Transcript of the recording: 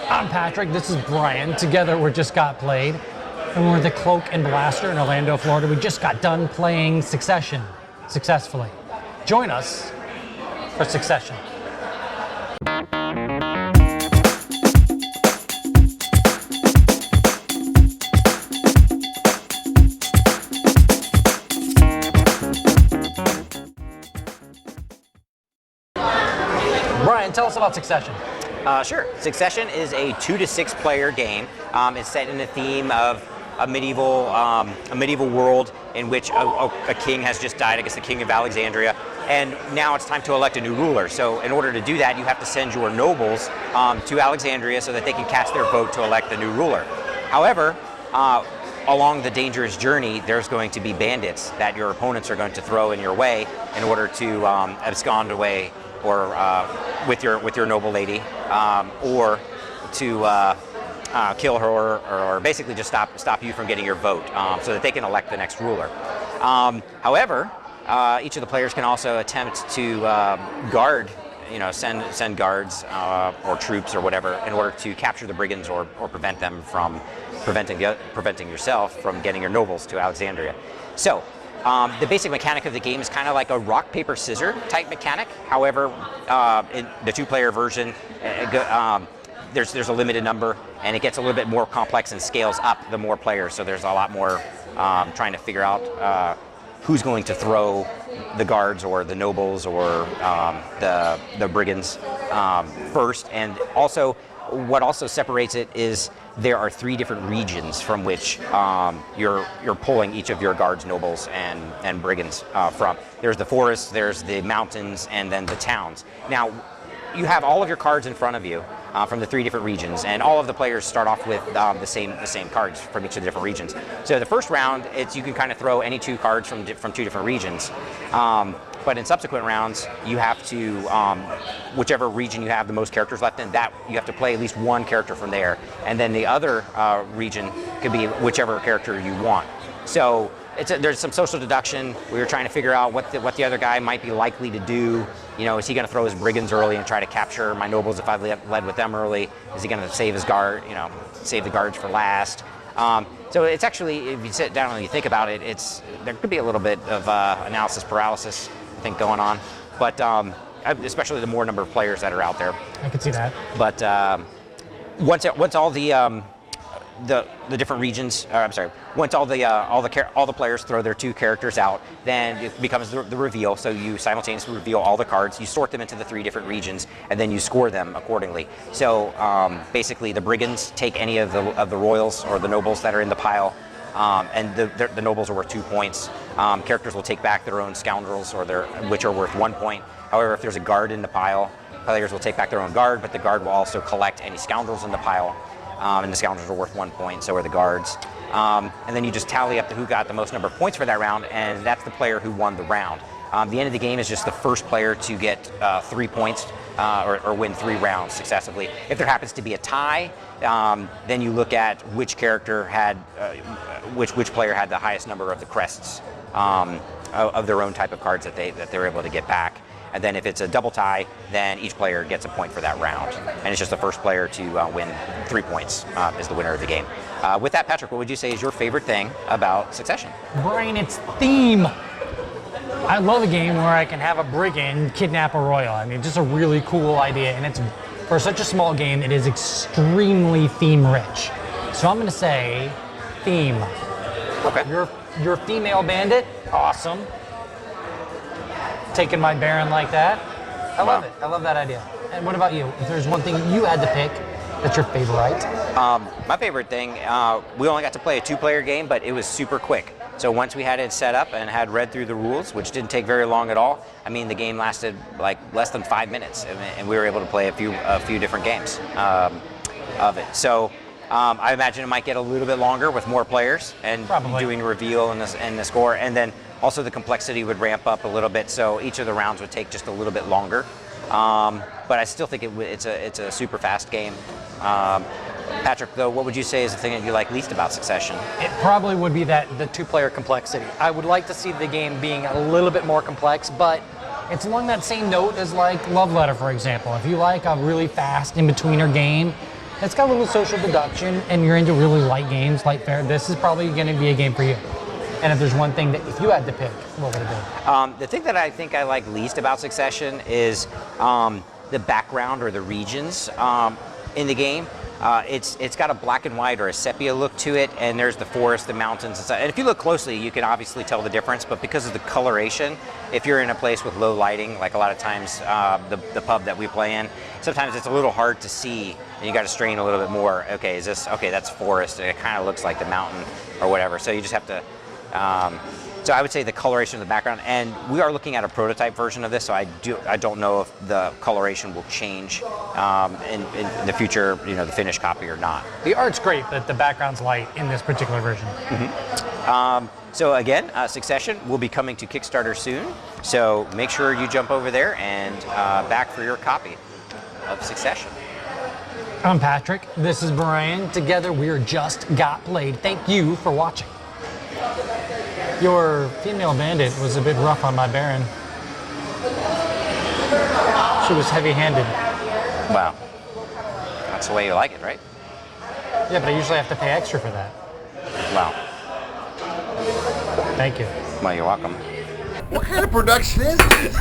I'm Patrick, this is Brian. Together we're Just Got Played. And we're the Cloak and Blaster in Orlando, Florida. We just got done playing Succession successfully. Join us for Succession. Brian, tell us about Succession. Sure. Succession is a 2 to 6 player game. It's set in the theme of a medieval world in which a king has just died. I guess the king of Alexandria, and now it's time to elect a new ruler. So in order to do that, you have to send your nobles to Alexandria so that they can cast their vote to elect the new ruler. However, along the dangerous journey, there's going to be bandits that your opponents are going to throw in your way in order to abscond away, or with your noble lady, or to kill her, or basically just stop you from getting your vote, so that they can elect the next ruler. However, each of the players can also attempt to guard, send guards or troops or whatever in order to capture the brigands or prevent them from preventing yourself from getting your nobles to Alexandria. So. The basic mechanic of the game is kind of like a rock, paper, scissor type mechanic. However, in the 2-player version, there's a limited number, and it gets a little bit more complex and scales up the more players. So there's a lot more trying to figure out who's going to throw the guards or the nobles or the brigands first. And also, what also separates it is there are 3 different regions from which you're pulling each of your guards, nobles, and brigands from. There's the forests, there's the mountains, and then the towns. Now, you have all of your cards in front of you from the 3 different regions, and all of the players start off with the same cards from each of the different regions. So the first round, you can kind of throw any 2 cards from 2 different regions. But in subsequent rounds, you have to, whichever region you have the most characters left in, that you have to play at least 1 character from there. And then the other region could be whichever character you want. So there's some social deduction. We were trying to figure out what the other guy might be likely to do. Is he going to throw his brigands early and try to capture my nobles if I've led with them early? Is he going to save his guard, save the guards for last? So it's actually, if you sit down and you think about it, there could be a little bit of analysis paralysis, I think, going on, but especially the more number of players that are out there. I could see that. But once all the different regions, once all the players throw their 2 characters out, then it becomes the reveal. So you simultaneously reveal all the cards, you sort them into the 3 different regions, and then you score them accordingly. So basically, the brigands take any of the royals or the nobles that are in the pile. And the nobles are worth 2 points. Characters will take back their own scoundrels, which are worth 1 point. However, if there's a guard in the pile, players will take back their own guard, but the guard will also collect any scoundrels in the pile. And the scoundrels are worth 1 point, so are the guards. And then you just tally up who got the most number of points for that round, and that's the player who won the round. The end of the game is just the first player to get 3 points or win 3 rounds successively. If there happens to be a tie, then you look at which character had, which player had the highest number of the crests of their own type of cards that they're able to get back. And then if it's a double tie, then each player gets a point for that round. And it's just the first player to win 3 points is the winner of the game. With that, Patrick, what would you say is your favorite thing about Succession? Brian, it's theme. I love a game where I can have a brigand kidnap a royal. I mean, just a really cool idea, and it's, for such a small game, it is extremely theme rich. So I'm going to say theme. Okay. You're a female bandit, awesome. Taking my Baron like that, I love it. I love that idea. And what about you? If there's one thing you had to pick, that's your favorite? My favorite thing, we only got to play a 2-player game, but it was super quick. So once we had it set up and had read through the rules, which didn't take very long at all, I mean, the game lasted like less than 5 minutes, and we were able to play a few different games of it. So I imagine it might get a little bit longer with more players and Probably. doing reveal and the score, and then also the complexity would ramp up a little bit. So each of the rounds would take just a little bit longer. But I still think it's a super fast game. Patrick, though, what would you say is the thing that you like least about Succession? It probably would be the 2-player complexity. I would like to see the game being a little bit more complex, but it's along that same note as like Love Letter, for example. If you like a really fast in-betweener game, It's got a little social deduction, and you're into really light games, light fare. This is probably going to be a game for you. And if there's one thing that, if you had to pick, what would it be? The thing that I think I like least about Succession is the background or the regions in the game. It's got a black and white or a sepia look to it, and there's the forest, the mountains, and stuff. And if you look closely, you can obviously tell the difference. But because of the coloration, if you're in a place with low lighting, like a lot of times the pub that we play in, sometimes it's a little hard to see, and you got to strain a little bit more. Okay, is this okay? That's forest. It kind of looks like the mountain or whatever. So you just have to. So I would say the coloration of the background, and we are looking at a prototype version of this, so I don't know if the coloration will change in the future, the finished copy or not. The art's great, but the background's light in this particular version. So again, Succession will be coming to Kickstarter soon, so make sure you jump over there and back for your copy of Succession. I'm Patrick. This is Brian. Together we are Just Got Played. Thank you for watching. Your female bandit was a bit rough on my Baron. She was heavy-handed. Wow. That's the way you like it, right? Yeah, but I usually have to pay extra for that. Wow. Thank you. Well, you're welcome. What kind of production is this?